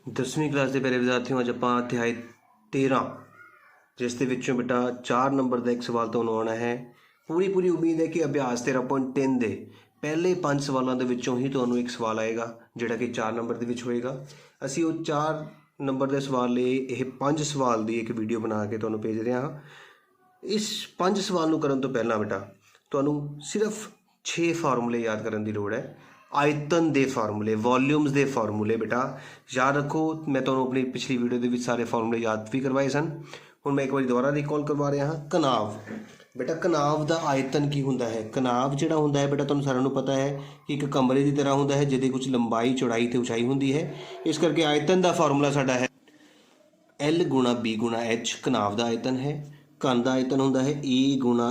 10वीं क्लास के प्यारे विद्यार्थियों अज आप अध्याय 13 जिस दे विचों बेटा 4 नंबर का एक सवाल तो आना है। पूरी उम्मीद है कि अभ्यास 13.3 के पहले 5 सवालों के विचों ही तो एक सवाल आएगा जोड़ा कि 4 नंबर के विच होएगा। असी वो 4 नंबर के सवाल लिए यह 5 सवाल की एक वीडियो बना के तुहानूं भेज रहे हाँ। इस 5 सवाल करने तो पहला बेटा तुहानूं सिर्फ 6 फार्मूले याद करने की लोड़ है। आयतन के फार्मूले, वॉल्यूम्स के फार्मूले बेटा याद रखो। मैं तुम्हें अपनी पिछली वीडियो के सारे फार्मूले याद भी करवाए सन। हुण मैं एक बार दोबारा रिकॉल करवा रहा हाँ। कनाव बेटा, कनाव का आयतन की हुंदा है? कनाव जिहड़ा हुंदा है बेटा तुहानूं सारिआं नूं पता है कि एक कमरे की तरह हुंदा है जिहदी कुछ लंबाई चौड़ाई ते उचाई हुंदी है। इस करके आयतन का फार्मूला साडा है L गुणा B गुणा H। कनाव का आयतन है। घन का आयतन होंदा है E गुणा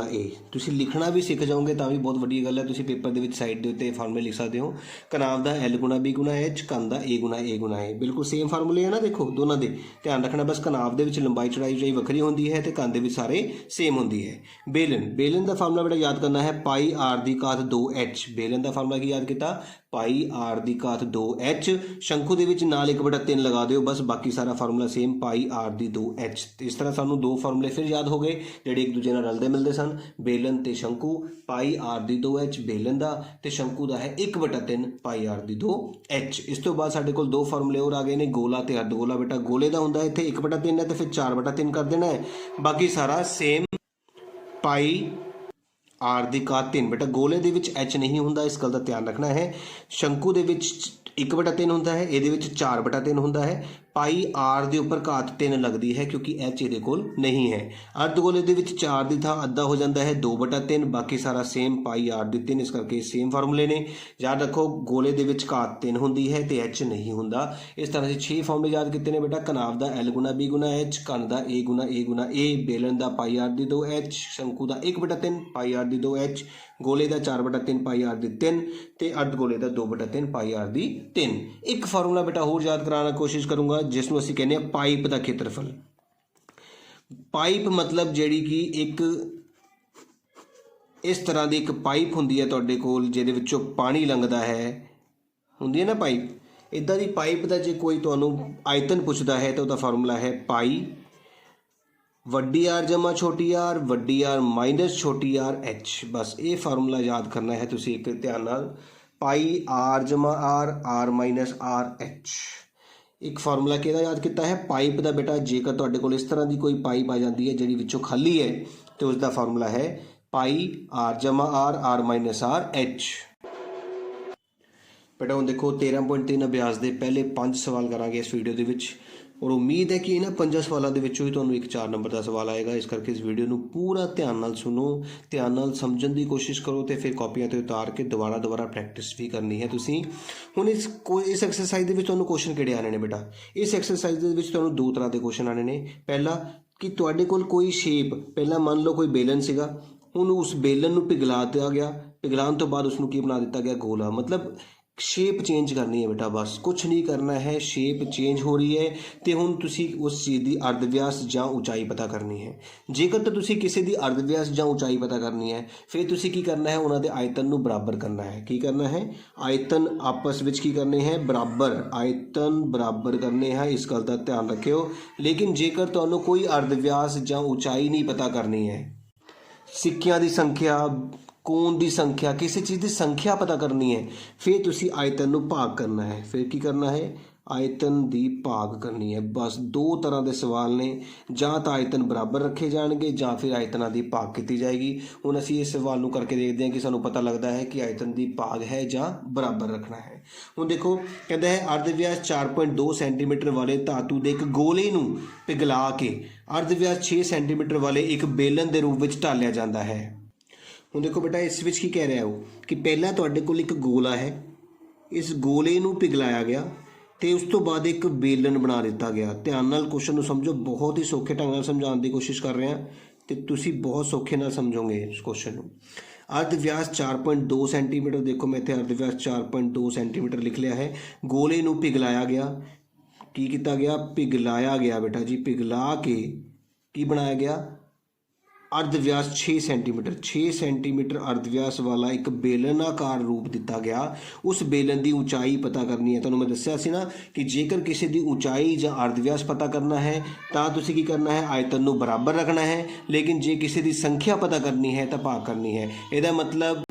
A। तुसीं लिखना भी सीख जाओगे तो भी बहुत वड्डी गल है। तुसीं पेपर के साइड के उत्ते फार्मूले लिख सकते हो। कनाव का L गुणा B गुणा H, घन का A गुणा A। बिल्कुल सेम फार्मूले है ना। देखो दोनों के ध्यान रखना, बस कनाव के लंबाई चौड़ाई वक्री होंदी है तो घन के सारे सेम होंदी है। बेलन का फार्मूला बेटा याद करना है पाई आर की घात 2h। बेलन का फार्मूला की याद किया? पाई आर की घात 2h। शंकु के नाल 1/3 लगा दो, बस बाकी सारा फार्मूला सेम पाई आर की 2h। इस तरह सानू 2 फार्मूले फिर याद हो गए जोड़े एक दूजे नाल रलदे मिलते सन। बेलन ते शंकु, पाई आर की 2h बेलन का, ते शंकु का है 1/3 पाई आर की 2h। इस तो बाद साडे कोल 2 फार्मूले और आ गए ने, गोला ते अर्धगोला। बेटा गोले का होंदा इत्थे 1/3 है तो फिर 4/3 कर देना है, बाकी सारा सेम पाई आर की घात 3। बेटा गोले दे विच एच नहीं होंदा, इस गल का ध्यान रखना है। शंकु दे विच 1/3 होंदा है, ये 4/3 होंदा है। पाई आर के उपर घात 3 लगती है क्योंकि एच ये कोल नहीं है। अर्धगोले के 4 की थां अद्धा हो जाता है 2/3, बाकी सारा सेम पाई आर की 3। इस करके सेम फार्मूले ने। याद रखो गोले के घात 3 होंदी है तो एच नहीं होंदा। इस तरह से 6 फार्मूले याद किए ने बेटा। कनाव का L गुणा B गुणा H, घन का A गुणा A, बेलन का पाई आर की 2h, शंकु का 1/3 पाई आर की 2h, गोले का 4/3 पाई आर की 3 ते अर्धगोले का 2/3 पाई आर की 3। एक फार्मूला बेटा होर याद कराने की कोशिश करूँगा जिसनों असीं कहने पाइप का खेत्रफल। पाइप मतलब जिहड़ी कि एक इस तरह की एक पाइप हुंदी है तुहाडे कोल जिहदे विचों पानी लंघदा है, हुंदी है ना पाइप। इदां दी पाइप का जे कोई तुहानूं आयतन पुछदा है तो उहदा फार्मूला है पाई वड्डी आर जमा छोटी आर, वड्डी आर माइनस छोटी आर एच। बस ये फार्मूला याद करना है तुसीं एक ध्यान नाल। पाई आर जमा आर माइनस आर एच। एक फार्मूला किहदा याद किया है? पाइप का बेटा जेकर तुहाडे कोल इस तरह की कोई पाइप आ जाती है जिहड़ी विचों खाली है तो उसका फार्मूला है पाई आर जमा आर माइनस आर एच। बेटा हुण देखो 13.3 अभ्यास के पहले 5 सवाल करांगे इस वीडियो के विच, और उम्मीद है कि इन्हां 5 सवालों के विचों ही तुहानूं एक 4 नंबर का सवाल आएगा। इस करके इस वीडियो को पूरा ध्यान नाल सुनो, ध्यान नाल समझण की कोशिश करो तो फिर कॉपियां ते उतार के दोबारा प्रैक्टिस भी करनी है तुसीं। हुण इस एक्सरसाइज के तुहानूं क्वेश्चन किहड़े आने ने बेटा? इस एक्सरसाइज के विच तुहानूं 2 तरह के क्वेश्चन आने ने। पहला कि तुहाडे कोल कोई शेप, पहला मान लो कोई बेलन सीगा, हुण उस बेलन नूं पिघला दिया गया, पिघलाण तो बाद उसनूं की बना दिता गया? गोला। मतलब शेप चेंज करनी है बेटा, बस कुछ नहीं करना है। शेप चेंज हो रही है तो हुण तुसीं उस चीज़ की अर्धव्यास जां ऊंचाई पता करनी है। जेकर तो तुसीं किसी की अर्धव्यास जां ऊंचाई पता करनी है फिर तुसीं की करना है, उन्हां दे आयतन नूं बराबर करना है। की करना है? आयतन आपस विच की करने हैं? बराबर। आयतन बराबर करने हैं, इस गल का ध्यान रखियो। लेकिन जेकर तुहानूं कोई अर्धव्यास जां ऊंचाई नहीं पता करनी है, सिक्कियां की संख्या, कोण की संख्या, किसी चीज़ की संख्या पता करनी है, फिर तुसी आयतन नूं भाग करना है। फिर की करना है? आयतन की भाग करनी है। बस 2 तरह के सवाल ने, जां तो आयतन बराबर रखे जाएंगे जां फिर आयतना की भाग की जाएगी। हुण असीं इस सवाल नूं करके देखते हैं कि सानूं पता लगता है कि आयतन की भाग है जां बराबर रखना है। हुण देखो कहता है अर्धव्यास 4.2 सेंटीमीटर वाले धातु के एक गोले नूं पिघला के अर्धव्यास 6 सेंटीमीटर वाले एक बेलन के रूप में ढालिया जाता है। हुण देखो बेटा इस विच की कह रहा है वो कि पहला तुहाडे कोल एक गोला है, इस गोले नूं पिघलाया गया तो उस तो बाद एक बेलन बना दिता गया। ध्यान नाल क्वेश्चन समझो, बहुत ही सौखे ढंग नाल समझाने की कोशिश कर रहे हैं तो तुसीं बहुत सौखे नाल समझोगे इस क्वेश्चन को। अर्धव्यास 4.2 सेंटीमीटर, देखो मैं इत्थे अर्धव्यास 4.2 सेंटीमीटर लिख लिया है। गोले नूं पिघलाया गया, की किया गया? पिघलाया गया बेटा जी, पिघला के की बनाया गया? अर्ध व्यास 6 सेंटीमीटर 6 सेंटीमीटर अर्ध व्यास वाला एक बेलनाकार रूप दिता गया। उस बेलन की ऊंचाई पता करनी है। तुहानूं मैं दस्सिया सी ना कि जेकर किसी की ऊंचाई या अर्ध व्यास पता करना है तो तुसीं की करना है, आयतन नूं बराबर रखना है। लेकिन जे किसी की संख्या पता करनी है तो भाग करनी है। ਇਹਦਾ मतलब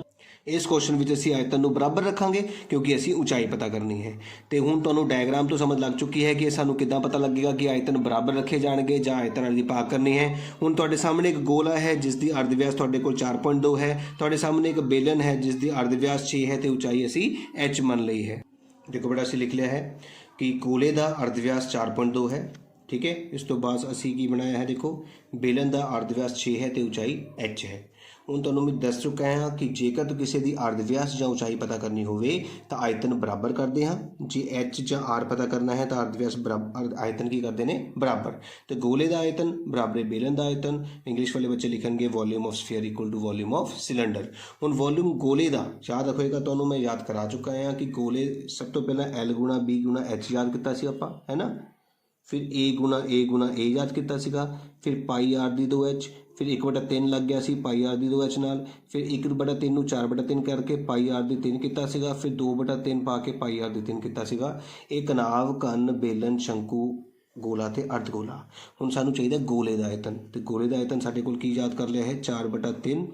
इस क्वेश्चन में असी आयतन नूं बराबर रखांगे क्योंकि असी ऊंचाई पता करनी है। तो हुण तुहानूं डायग्राम तो समझ लग चुकी है कि सानूं किद्दां पता लगेगा कि आयतन बराबर रखे जाणगे जां आयतन वाली भाग करनी है। हुण तुहाडे सामने एक गोला है जिसकी अर्ध व्यास तुहाडे कोल 4.2 है। तुहाडे सामने एक बेलन है जिसकी अर्ध व्यास 6 है तो ऊंचाई असी h मान ली है। देखो बेटा असी लिख लिया है कि गोले का अर्ध व्यास 4.2 है। ठीक है, इस तो बाद असी की बनाया है, देखो बेलन का अर्ध व्यास 6 है तो ऊंचाई h है। हूँ तुहानूं मैं दस चुका हाँ कि जेकर तो किसी की अर्ध व्यास या ऊंचाई पता करनी होवे तो आयतन बराबर करते हैं। जे एच या आर पता करना है तो अर्ध व्यास बराबर आयतन की करते हैं बराबर। तो गोले का आयतन बराबर बेलन का आयतन। इंग्लिश वाले बच्चे लिखेंगे volume of sphere equal to volume of cylinder. हुण वॉल्यूम गोले का याद रखोएगा, तुहानूं मैं याद करा चुका हाँ कि गोले सब तो पहला L गुणा B गुणा H याद किया सी आपां, है ना। फिर A गुणा A याद किया सीगा। फिर पाई आर दी 2H। फिर 1/3 लग गया सी पाई आर दी 2H नाल। फिर 1/3 नूं 4/3 करके पाई आर दी 3 किया सीगा। फिर 2/3 पा के पाई आर दी 3 किया सीगा। एक नाव घन बेलन शंकु गोला ते अर्धगोला। हुण सानूं चाहिए गोले का आयतन। तो गोले का आयतन साडे कोल की याद कर लिया है 4/3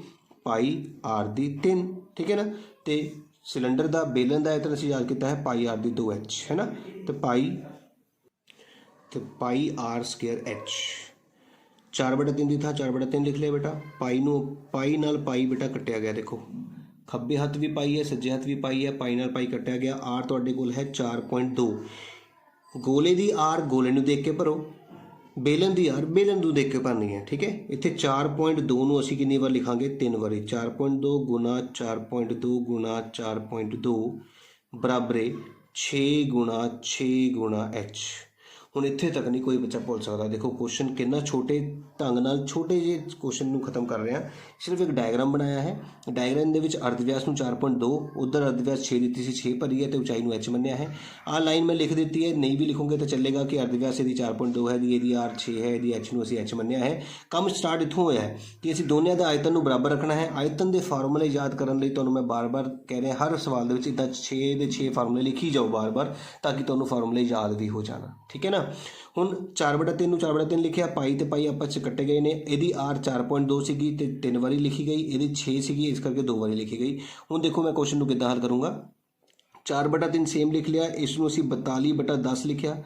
पाई आर दी 3। ठीक है ना। तो सिलेंडर का बेलन का आयतन असीं याद किया है पाई आर दी 2H, है ना। तो पाई आर स्केयर H 4/3 था 4/3 लिख लिया बेटा। पाई नाल पाई बेटा कटिया गया। देखो खब्बे हत्थ भी पाई है सज्जे हत्थ भी पाई है, पाई नाल पाई कटिया गया। आर तुहाडे कोल है 4.2। गोले की आर गोले नूं देख के भरो, बेलन की आर बेलन नूं देख के भरनी है। ठीक है, इत्थे 4.2 नूं असीं कितनी बार लिखांगे 3 बारी। 4.2 गुणा 4.2 गुणा 4.2 बराबर 6 गुणा 6 गुणा H। हुण इत्थे तक नहीं कोई बच्चा भुल सकता। देखो क्वेश्चन कितना छोटे ढंग नाल छोटे जे क्वेश्चन नूं खत्म कर रहे हैं। सिर्फ एक डायग्राम बनाया है। डायग्राम दे विच अर्ध व्यास नूं 4.2 उधर अर्ध व्यास 6 दी सी 6 भरी है तो ऊंचाई नूं H मन्निया है। आ लाइन मैं लिख दी है, नहीं भी लिखोगे तो चलेगा कि अर्ध व्यास इहदी 4.2 है, इहदी आर 6 है, इहदी H नूं असीं H मन्निया है। काम स्टार्ट इत्थों होया है कि असीं दोनों का आयतन नूं बराबर रखना है। आयतन के फार्मूले याद करने लई तुहानूं मैं बार बार कह रहा हर सवाल दे विच इदां 6 दे 6 फार्मूले लिखी जाओ बार बार ताकि तुहानूं फार्मूले याद भी हो जाना। ठीक है ना। हुण 4/3 नूं 4/3 लिखिया, पाई ते पाई आपस च कट्टे गए ने। इहदी आर 4.2 सीगी ते 3 वारी लिखी गई, इहदी 6 सीगी इस करके 2 वारी लिखी गई। हुण देखो मैं क्वेश्चन नूं किद्दां हल करूँगा। 4/3 सेम लिख लिया, इसनूं असीं 42/10 लिखिया,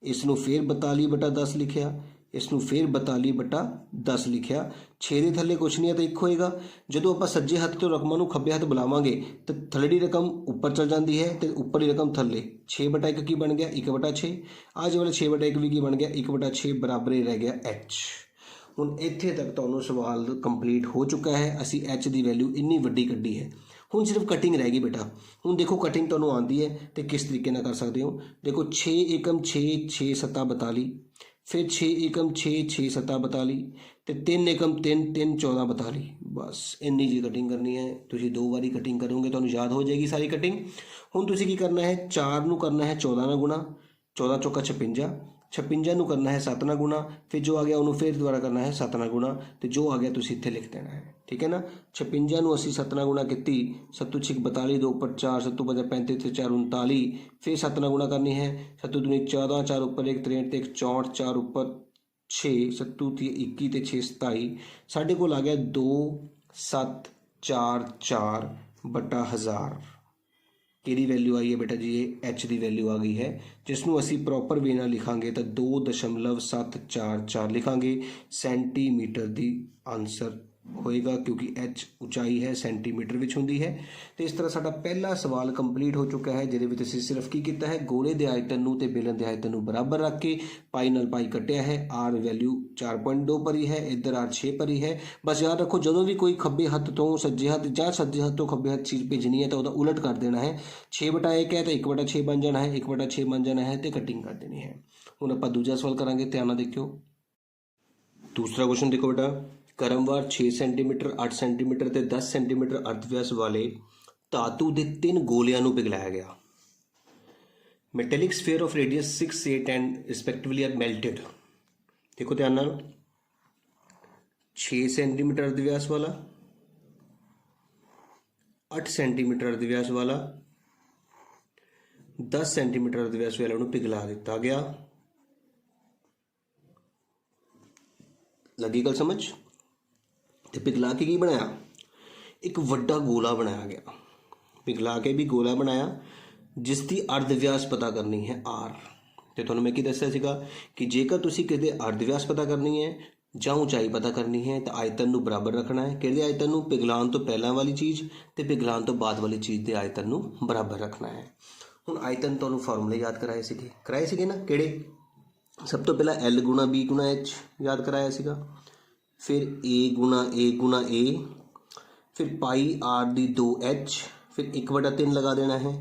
इसनूं फिर 42/10 लिखिया, इसनूं फिर 42/10 लिखिया। 6 ਦੇ ਥੱਲੇ कुछ नहीं है तो 1 होएगा। ਜਦੋਂ ਆਪਾਂ सज्जे हत्थ तो रकमां नूं खब्बे हत्थ बुलावांगे तो थल्लड़ी रकम ऊपर चल जाती है तो उपरली रकम थल्ले। 6/1 की बन गया 1/6। आज वाला 6/1 भी की बन गया 1/6 बराबर ही रह गया H। हुण इत्थे तक तुहानूं सवाल कंप्लीट हो चुका है। असी H की वैल्यू इन्नी वड्डी कड्ढी है। हुण सिर्फ कटिंग रह गई बेटा। हुण देखो कटिंग तुहानूं आंदी है तो किस तरीके नाल कर सकते हो। देखो 6 एकम 6 6 7 42, फिर 6 एकम 6 6 7 42 तो 3 एकम 3 3 14 42। बस इन्नी जी कटिंग करनी है। तुसीं 2 बारी कटिंग करोगे तो याद हो जाएगी सारी कटिंग। हुण तुसीं की करना है 4 नूं करना है 14 नाल गुणा, 14 चौका 56, 56 नूं करना है 7 नाल गुणा, फिर जो आ गया उन्होंने फिर दोबारा करना है 7 नाल गुणा, तो जो आ गया तुसीं इत्थे लिख देना है। ठीक है ना। 56 नूं असीं 7 नाल गुणा की, 7 6 42, 2 ऊपर 4, 7 5 35, 4 39, फिर 7 नाल गुणा करनी है। 7 दूनी 14, 4 ऊपर 1 63 1 64, 4 ऊपर 6, 7 21 ते 6 27। साढ़े कोल आ गया 2 7 4 4 बटा 1000। कि वैल्यू आई है बेटा जी, ये H की वैल्यू आ गई है, जिसनों असी प्रॉपर वे नाल लिखांगे तो 2.744 लिखांगे। सेंटीमीटर की आंसर होएगा क्योंकि H ऊंचाई है सेंटीमीटर विच हुंदी है। तो इस तरह साडा पहला सवाल कंप्लीट हो चुका है, जिहदे विच असीं सिर्फ की कीता है गोले दे आयतन नूं ते बेलन दे आयतन नूं बराबर रख के पाई नाल पाई कटिया है। आर वैल्यू 4.2 भरी है, इधर आर 6 भरी है। बस याद रखो जदों भी कोई खब्बे हत्थ तो सज्जे हत्थ जां सज्जे हत्थ तो खब्बे हत्थ चीज़ भेजनी है तो उहदा उलट कर देना है। 6/1 है तो 1/6 बन जाना है, 1/6 बन जाना है तो कटिंग कर देनी है। हुण आपां दूजा सवाल करांगे, ध्यान नाल देखियो। दूसरा क्वेश्चन देखो बेटा, क्रमवार 6 सेंटीमीटर 8 सेंटीमीटर ते 10 सेंटीमीटर अर्ध व्यास वाले धातु के 3 गोलियां नूं पिघलाया गया। Metallic sphere of radius 6 8 and respectively are melted. देखो ध्यान नाल, 6 सेंटीमीटर अर्ध व्यास वाला, 8 सेंटीमीटर अर्ध व्यास वाला, 10 सेंटीमीटर अर्ध व्यास वाला ਨੂੰ ਪਿਘਲਾ ਦਿੱਤਾ ਗਿਆ। ਲੱਗੀ ਗੱਲ ਸਮਝ? ਤੇ ਪਿਘਲਾ ਕੇ ਕੀ ਬਣਾਇਆ? ਇੱਕ ਵੱਡਾ ਗੋਲਾ ਬਣਾਇਆ ਗਿਆ। ਪਿਘਲਾ ਕੇ ਵੀ ਗੋਲਾ ਬਣਾਇਆ ਜਿਸ ਦੀ ਅਰਧ ਵਿਆਸ ਪਤਾ ਕਰਨੀ ਹੈ ਆਰ। ਤੇ ਤੁਹਾਨੂੰ ਮੈਂ ਕੀ ਦੱਸਿਆ ਸੀਗਾ ਕਿ ਜੇਕਰ ਤੁਸੀਂ ਕਿਤੇ ਅਰਧ ਵਿਆਸ ਪਤਾ ਕਰਨੀ ਹੈ ਜਾਂ ਉਚਾਈ ਪਤਾ ਕਰਨੀ ਹੈ ਤਾਂ ਆਇਤਨ ਨੂੰ ਬਰਾਬਰ ਰੱਖਣਾ ਹੈ। ਕਿਹੜੇ ਆਇਤਨ ਨੂੰ? ਪਿਘਲਾਉਣ ਤੋਂ ਪਹਿਲਾਂ ਵਾਲੀ ਚੀਜ਼ ਤੇ ਪਿਘਲਾਉਣ ਤੋਂ ਬਾਅਦ ਵਾਲੀ ਚੀਜ਼ ਦੇ ਆਇਤਨ ਨੂੰ ਬਰਾਬਰ ਰੱਖਣਾ ਹੈ। ਹੁਣ ਆਇਤਨ ਤੁਹਾਨੂੰ ਫਾਰਮੂਲੇ ਯਾਦ ਕਰਾਏ ਸੀਗੇ ਨਾ ਕਿਹੜੇ? ਸਭ ਤੋਂ ਪਹਿਲਾਂ L ਗੁਣਾ B ਗੁਣਾ H ਯਾਦ ਕਰਾਇਆ ਸੀਗਾ, ਫਿਰ A ਗੁਣਾ A, ਫਿਰ ਪਾਈ R ਦੀ 2H, ਫਿਰ 1/3 ਲਗਾ ਦੇਣਾ ਹੈ,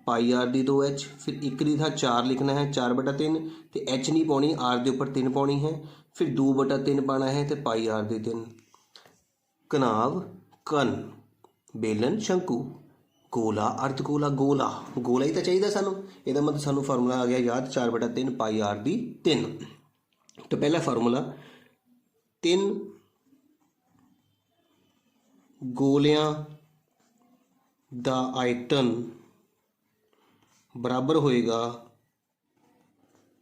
ਪਾਈ R ਦੀ 2H, ਫਿਰ 1 ਦੀ ਥਾਂ 4 ਲਿਖਣਾ ਹੈ, 4/3 ਤੇ H ਨਹੀਂ ਪਾਉਣੀ, R ਦੇ ਉੱਪਰ 3 ਪਾਉਣੀ ਹੈ, ਫਿਰ 2/3 ਪਾਉਣਾ ਹੈ ਤੇ ਪਾਈ R ਦੀ 3। ਘਨਾਵ, ਕਣ, ਬੇਲਨ, ਸ਼ੰਕੂ, ਗੋਲਾ, ਅਰਧ ਗੋਲਾ, ਗੋਲਾ ਹੀ ਤਾਂ ਚਾਹੀਦਾ ਸਾਨੂੰ। ਇਹਦਾ ਮਤਲਬ ਸਾਨੂੰ ਫਾਰਮੂਲਾ ਆ ਗਿਆ ਯਾਦ, 4/3 ਪਾਈ R ਦੀ 3। ਤਾਂ ਪਹਿਲਾ ਫਾਰਮੂਲਾ 3 ਗੋਲਿਆਂ ਦਾ ਆਇਤਨ ਬਰਾਬਰ ਹੋਏਗਾ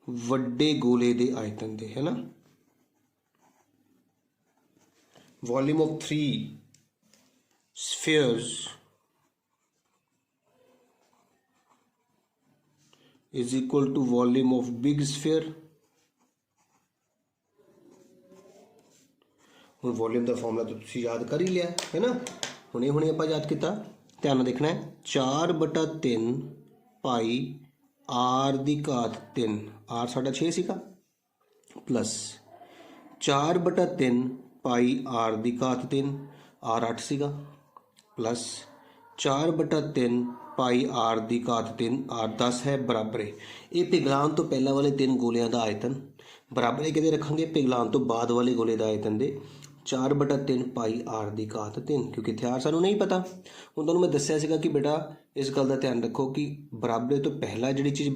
ਵੱਡੇ ਗੋਲੇ ਦੇ ਆਇਤਨ ਦੇ, ਹੈ ਨਾ। Volume of 3 spheres is equal to volume of big sphere। ਹੁਣ ਵੋਲਿਊਮ ਦਾ ਫਾਰਮੂਲਾ ਤਾਂ ਤੁਸੀਂ ਯਾਦ ਕਰ ਹੀ ਲਿਆ ਹੈ ਨਾ, ਹੁਣੇ ਆਪਾਂ ਯਾਦ ਕੀਤਾ। ਧਿਆਨ ਨਾਲ ਦੇਖਣਾ ਹੈ, 4/3 ਪਾਈ R ਦੀ ਘਾਤ 3, R ਸਾਡਾ 6 ਸੀਗਾ, ਪਲੱਸ 4/3 ਪਾਈ R ਦੀ ਘਾਤ 3, R 8 ਸੀਗਾ, ਪਲੱਸ 4/3 ਪਾਈ R ਦੀ ਘਾਤ 3, R 10 ਹੈ, ਬਰਾਬਰ ਹੈ। ਇਹ ਪਿਘਲਾਉਣ ਤੋਂ ਪਹਿਲਾਂ ਵਾਲੇ 3 ਗੋਲਿਆਂ ਦਾ ਆਇਤਨ ਬਰਾਬਰ ਹੈ ਕਿਹਦੇ ਰੱਖਾਂਗੇ? ਪਿਘਲਾਉਣ ਤੋਂ ਬਾਅਦ ਵਾਲੇ ਗੋਲੇ ਦਾ ਆਇਤਨ ਦੇ 4/3 ਪਾਈ R ਦੀ ਘਾਤ 3, ਕਿਉਂਕਿ ਇੱਥੇ R ਸਾਨੂੰ ਨਹੀਂ ਪਤਾ। ਹੁਣ ਤੁਹਾਨੂੰ ਮੈਂ ਦੱਸਿਆ ਸੀਗਾ ਕਿ ਬੇਟਾ ਇਸ ਗੱਲ ਦਾ ਧਿਆਨ ਰੱਖੋ ਕਿ ਬਰਾਬਰੇ ਤੋਂ ਪਹਿਲਾਂ ਜਿਹੜੀ ਚੀਜ਼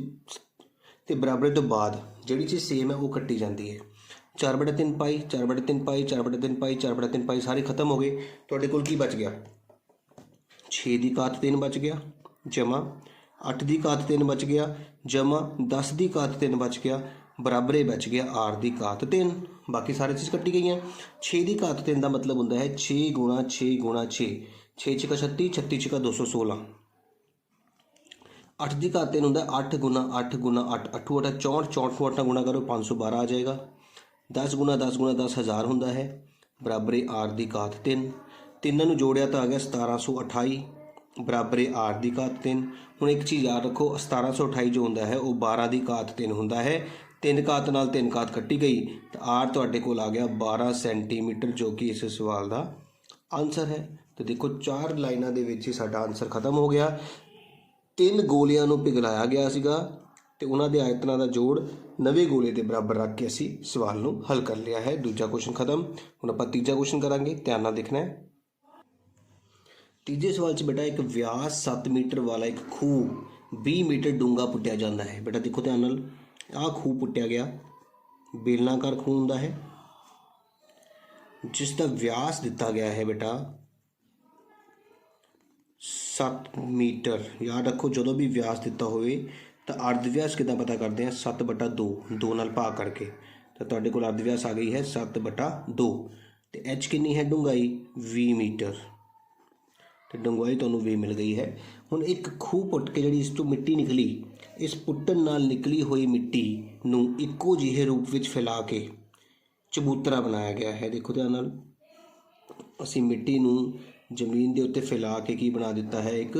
ਤੇ ਬਰਾਬਰੇ ਤੋਂ ਬਾਅਦ ਜਿਹੜੀ ਚੀਜ਼ ਸੇਮ ਹੈ ਉਹ ਕੱਟੀ ਜਾਂਦੀ ਹੈ। 4/3 ਪਾਈ, 4/3 ਪਾਈ, 4/3 ਪਾਈ, 4/3 ਪਾਈ ਸਾਰੇ ਖਤਮ ਹੋ ਗਏ। ਤੁਹਾਡੇ ਕੋਲ ਕੀ ਬਚ ਗਿਆ? 6 ਦੀ ਘਾਤ 3 ਬਚ ਗਿਆ, ਜਮਾ 8 ਦੀ ਘਾਤ 3 ਬਚ ਗਿਆ, ਜਮਾ 10 ਦੀ ਘਾਤ 3 ਬਚ ਗਿਆ, ਬਰਾਬਰੇ ਬਚ ਗਿਆ R ਦੀ ਘਾਤ 3। ਬਾਕੀ ਸਾਰੇ ਚੀਜ਼ ਕੱਟੀ ਗਈਆਂ। 6 ਦੀ ਘਾਤ 3 ਦਾ ਮਤਲਬ ਹੁੰਦਾ ਹੈ 6 ਗੁਣਾ 6 ਗੁਣਾ 6, 6 ਛਿਕਾ 36, 36 ਛਿਕਾ 216। 8 ਦੀ ਘਾਤ 3 ਹੁੰਦਾ 8 ਗੁਣਾ 8 ਗੁਣਾ 8, 8 8 64, 64 ਨੂੰ 8 ਗੁਣਾ ਕਰੋ 512 ਆ ਜਾਏਗਾ। 10 ਗੁਣਾ 10 ਗੁਣਾ 10 1000 ਹੁੰਦਾ ਹੈ, ਬਰਾਬਰੇ R ਦੀ ਘਾਤ 3। ਤਿੰਨਾਂ ਨੂੰ ਜੋੜਿਆ ਤਾਂ ਆ ਗਿਆ 1728, ਬਰਾਬਰੇ R ਦੀ ਘਾਤ 3। ਹੁਣ ਇੱਕ ਚੀਜ਼ ਯਾਦ ਰੱਖੋ, 1728 ਜੋ ਹੁੰਦਾ ਹੈ ਉਹ 12 ਦੀ ਘਾਤ 3 ਹੁੰਦਾ ਹੈ। 3 ਘਾਤ ਨਾਲ 3 ਘਾਤ ਕੱਟੀ ਗਈ ਤਾਂ R ਤੁਹਾਡੇ ਕੋਲ ਆ ਗਿਆ 12 ਸੈਂਟੀਮੀਟਰ, ਜੋ ਕਿ ਇਸ ਸਵਾਲ ਦਾ ਆਨਸਰ ਹੈ। ਤੇ ਦੇਖੋ 4 ਲਾਈਨਾਂ ਦੇ ਵਿੱਚ ਹੀ ਸਾਡਾ ਆਨਸਰ ਖਤਮ ਹੋ ਗਿਆ। 3 ਗੋਲਿਆਂ ਨੂੰ ਪਿਘਲਾਇਆ ਗਿਆ ਸੀਗਾ ਤੇ ਉਹਨਾਂ ਦੇ ਆਇਤਨਾਂ ਦਾ ਜੋੜ ਨਵੇਂ ਗੋਲੇ ਦੇ ਬਰਾਬਰ ਰੱਖ ਕੇ ਅਸੀਂ ਸਵਾਲ ਨੂੰ ਹੱਲ ਕਰ ਲਿਆ ਹੈ। ਦੂਜਾ ਕੁਐਸਚਨ ਖਤਮ। ਹੁਣ ਆਪਾਂ ਤੀਜਾ ਕੁਐਸਚਨ ਕਰਾਂਗੇ, ਧਿਆਨ ਨਾਲ ਦੇਖਣਾ ਹੈ। ਤੀਜੇ ਸਵਾਲ 'ਚ ਬੇਟਾ ਇੱਕ ਵਿਆਸ 7 ਮੀਟਰ ਵਾਲਾ ਇੱਕ ਖੂਹ 20 ਮੀਟਰ ਡੂੰਘਾ ਪੁੱਟਿਆ ਜਾਂਦਾ ਹੈ। ਬੇਟਾ ਦੇਖੋ ਧਿਆਨ ਨਾਲ, ਆਹ ਖੂਹ ਪੁੱਟਿਆ ਗਿਆ, ਬੇਲਨਾਕਾਰ ਖੂਹ ਹੁੰਦਾ ਹੈ ਜਿਸ ਦਾ ਵਿਆਸ ਦਿੱਤਾ ਗਿਆ ਹੈ ਬੇਟਾ 7 ਮੀਟਰ। ਯਾਦ ਰੱਖੋ ਜਦੋਂ ਵੀ ਵਿਆਸ ਦਿੱਤਾ ਹੋਵੇ ਤਾਂ ਅਰਧ ਵਿਆਸ ਕਿੱਦਾਂ ਪਤਾ ਕਰਦੇ ਹਾਂ? 7/2, 2 ਨਾਲ ਭਾਗ ਕਰਕੇ। ਤਾਂ ਤੁਹਾਡੇ ਕੋਲ ਅਰਧ ਵਿਆਸ ਆ ਗਈ ਹੈ 7/2 ਤੇ H ਕਿੰਨੀ ਹੈ? ਡੂੰਘਾਈ 20 ਮੀਟਰ ਤੇ ਡੂੰਘਾਈ ਤੁਹਾਨੂੰ 20 ਮਿਲ ਗਈ ਹੈ। ਹੁਣ ਇੱਕ ਖੂਹ ਪੁੱਟ ਕੇ ਜਿਹੜੀ ਇਸ ਤੋਂ ਮਿੱਟੀ ਨਿਕਲੀ, ਇਸ ਪੁੱਟਣ ਨਾਲ ਨਿਕਲੀ ਹੋਈ ਮਿੱਟੀ ਨੂੰ ਇੱਕੋ ਜਿਹੇ ਰੂਪ ਵਿੱਚ ਫੈਲਾ ਕੇ ਚਬੂਤਰਾ ਬਣਾਇਆ ਗਿਆ ਹੈ। ਦੇਖੋ ਧਿਆਨ ਨਾਲ, ਅਸੀਂ ਮਿੱਟੀ ਨੂੰ ਜ਼ਮੀਨ ਦੇ ਉੱਤੇ ਫੈਲਾ ਕੇ ਕੀ ਬਣਾ ਦਿੱਤਾ ਹੈ? ਇੱਕ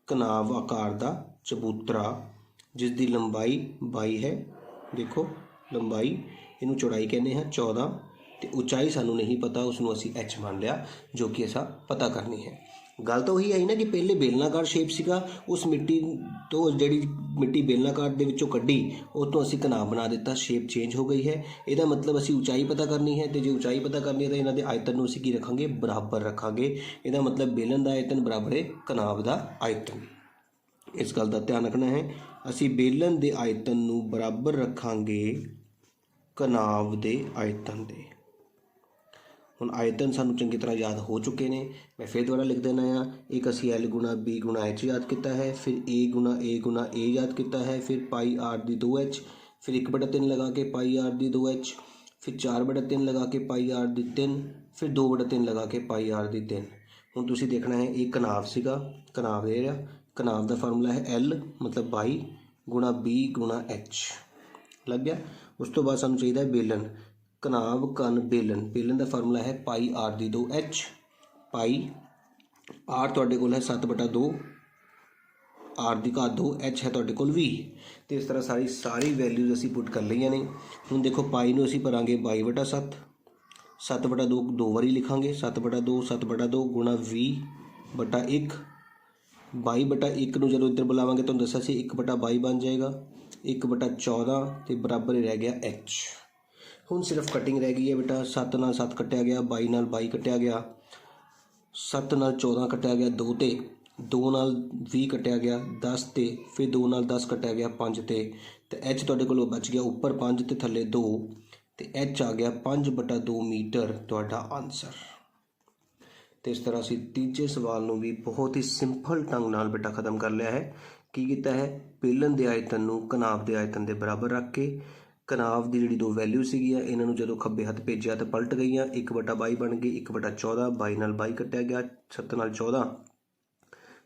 ਘਨਾਵ ਆਕਾਰ ਦਾ ਚਬੂਤਰਾ ਜਿਸ ਦੀ ਲੰਬਾਈ 22 ਹੈ। ਦੇਖੋ ਲੰਬਾਈ, ਇਹਨੂੰ ਚੌੜਾਈ ਕਹਿੰਦੇ ਹਾਂ 14 ਤੇ ਉਚਾਈ ਸਾਨੂੰ ਨਹੀਂ ਪਤਾ, ਉਸ ਨੂੰ ਅਸੀਂ H ਮੰਨ ਲਿਆ, ਜੋ ਕਿ ਅਸਾਂ ਪਤਾ ਕਰਨੀ ਹੈ। ਗੱਲ ਤਾਂ ਉਹੀ ਆਈ ਨਾ ਕਿ ਪਹਿਲੇ ਬੇਲਨਾਕਾਰ ਸ਼ੇਪ ਸੀਗਾ, ਉਸ ਮਿੱਟੀ ਤੋਂ ਜਿਹੜੀ ਮਿੱਟੀ ਬੇਲਨਾਕਾਰ ਦੇ ਵਿੱਚੋਂ ਕੱਢੀ ਉਹ ਤੋਂ ਅਸੀਂ ਘਨਾਵ ਬਣਾ ਦਿੱਤਾ, ਸ਼ੇਪ ਚੇਂਜ ਹੋ ਗਈ ਹੈ। ਇਹਦਾ ਮਤਲਬ ਅਸੀਂ ਉਚਾਈ ਪਤਾ ਕਰਨੀ ਹੈ ਤੇ ਜੇ ਉਚਾਈ ਪਤਾ ਕਰਨੀ ਹੈ ਤਾਂ ਇਹਨਾਂ ਦੇ ਆਇਤਨ ਨੂੰ ਅਸੀਂ ਕੀ ਰੱਖਾਂਗੇ? ਬਰਾਬਰ ਰੱਖਾਂਗੇ। ਇਹਦਾ ਮਤਲਬ ਬੇਲਨ ਦਾ ਆਇਤਨ ਬਰਾਬਰ ਹੈ ਘਨਾਵ ਦਾ ਆਇਤਨ। ਇਸ ਗੱਲ ਦਾ ਧਿਆਨ ਰੱਖਣਾ ਹੈ, ਅਸੀਂ ਬੇਲਨ ਦੇ ਆਇਤਨ ਨੂੰ ਬਰਾਬਰ ਰੱਖਾਂਗੇ ਘਨਾਵ ਦੇ ਆਇਤਨ ਦੇ। ਹੁਣ ਆਇਤਨ ਸਾਨੂੰ ਚੰਗੀ ਤਰ੍ਹਾਂ ਯਾਦ ਹੋ ਚੁੱਕੇ ਨੇ। ਮੈਂ ਫਿਰ ਦੁਬਾਰਾ ਲਿਖ ਦੇਣਾ ਆ। ਇੱਕ ਅਸੀਂ L ਗੁਣਾ B ਗੁਣਾ H ਯਾਦ ਕੀਤਾ ਹੈ, ਫਿਰ A ਗੁਣਾ A ਗੁਣਾ A ਯਾਦ ਕੀਤਾ ਹੈ, ਫਿਰ ਪਾਈ R ਦੀ 2H, ਫਿਰ 1/3 ਲਗਾ ਕੇ ਪਾਈ R ਦੀ 2H, ਫਿਰ 4/3 ਲਗਾ ਕੇ ਪਾਈ R ਦੀ 3, ਫਿਰ 2/3 ਲਗਾ ਕੇ ਪਾਈ R ਦੀ 3। ਹੁਣ ਤੁਸੀਂ ਦੇਖਣਾ ਹੈ ਇਹ ਕਨਾਵ ਸੀਗਾ, ਕਨਾਵ ਇਹ ਰਿਹਾ। ਕਨਾਵ ਦਾ ਫਾਰਮੂਲਾ ਹੈ L ਮਤਲਬ 22 ਗੁਣਾ B ਗੁਣਾ H। ਲੱਗ ਗਿਆ। ਉਸ ਤੋਂ ਬਾਅਦ ਸਾਨੂੰ ਚਾਹੀਦਾ ਹੈ ਬੇਲਨ। ਕਨਾਵ ਕਣ ਬੇਲਨ, ਬੇਲਨ ਦਾ ਫਾਰਮੂਲਾ ਹੈ ਪਾਈ R ਦੀ 2H। ਪਾਈ R ਤੁਹਾਡੇ ਕੋਲ ਹੈ 7/2, R ਦੀ ਘਾਤ 2, H ਹੈ ਤੁਹਾਡੇ ਕੋਲ 20। ਅਤੇ ਇਸ ਤਰ੍ਹਾਂ ਸਾਰੀ ਵੈਲਿਊਜ਼ ਅਸੀਂ ਪੁੱਟ ਕਰ ਲਈਆਂ ਨੇ। ਹੁਣ ਦੇਖੋ ਪਾਈ ਨੂੰ ਅਸੀਂ ਭਰਾਂਗੇ 22/7, 7/2 ਦੋ ਵਾਰੀ ਲਿਖਾਂਗੇ, 7/2 7/2 ਗੁਣਾ 20/1। 22/1 ਨੂੰ ਜਦੋਂ ਇੱਧਰ ਬੁਲਾਵਾਂਗੇ ਤੁਹਾਨੂੰ ਦੱਸਿਆ ਸੀ 1/22 ਬਣ ਜਾਏਗਾ, 1/14 ਅਤੇ ਬਰਾਬਰ ਹੀ ਰਹਿ ਗਿਆ H। ਹੁਣ ਸਿਰਫ ਕਟਿੰਗ ਰਹਿ ਗਈ ਹੈ ਬੇਟਾ। 7 ਨਾਲ 7 ਕੱਟਿਆ ਗਿਆ, 22 ਨਾਲ 22 ਕੱਟਿਆ ਗਿਆ, 7 ਨਾਲ 14 ਕੱਟਿਆ ਗਿਆ 2 ਤੇ, 2 ਨਾਲ 20 ਕੱਟਿਆ ਗਿਆ 10 ਤੇ, ਫਿਰ 2 ਨਾਲ 10 ਕੱਟਿਆ ਗਿਆ 5 ਤੇ H ਤੁਹਾਡੇ ਕੋਲ ਬਚ ਗਿਆ ਉੱਪਰ 5 ਤੇ ਥੱਲੇ 2, ਅਤੇ H ਆ ਗਿਆ 5/2 ਮੀਟਰ ਤੁਹਾਡਾ ਆਨਸਰ। ਅਤੇ ਇਸ ਤਰ੍ਹਾਂ ਅਸੀਂ ਤੀਜੇ ਸਵਾਲ ਨੂੰ ਵੀ ਬਹੁਤ ਹੀ ਸਿੰਪਲ ਢੰਗ ਨਾਲ ਬੇਟਾ ਖ਼ਤਮ ਕਰ ਲਿਆ ਹੈ। ਕੀ ਕੀਤਾ ਹੈ, ਬੇਲਨ ਦੇ ਆਇਤਨ ਨੂੰ ਕਨਾਵ ਦੇ ਆਇਤਨ ਦੇ ਬਰਾਬਰ ਰੱਖ ਕੇ ਕਨਾਵ ਦੀ ਜਿਹੜੀ ਦੋ ਵੈਲਿਊ ਸੀਗੀਆਂ ਇਹਨਾਂ ਨੂੰ ਜਦੋਂ ਖੱਬੇ ਹੱਥ ਭੇਜਿਆ ਤਾਂ ਪਲਟ ਗਈਆਂ। 1/22 ਬਣ ਗਈ, 1/14, 22 ਨਾਲ 22 ਕੱਟਿਆ ਗਿਆ, 7 ਨਾਲ 14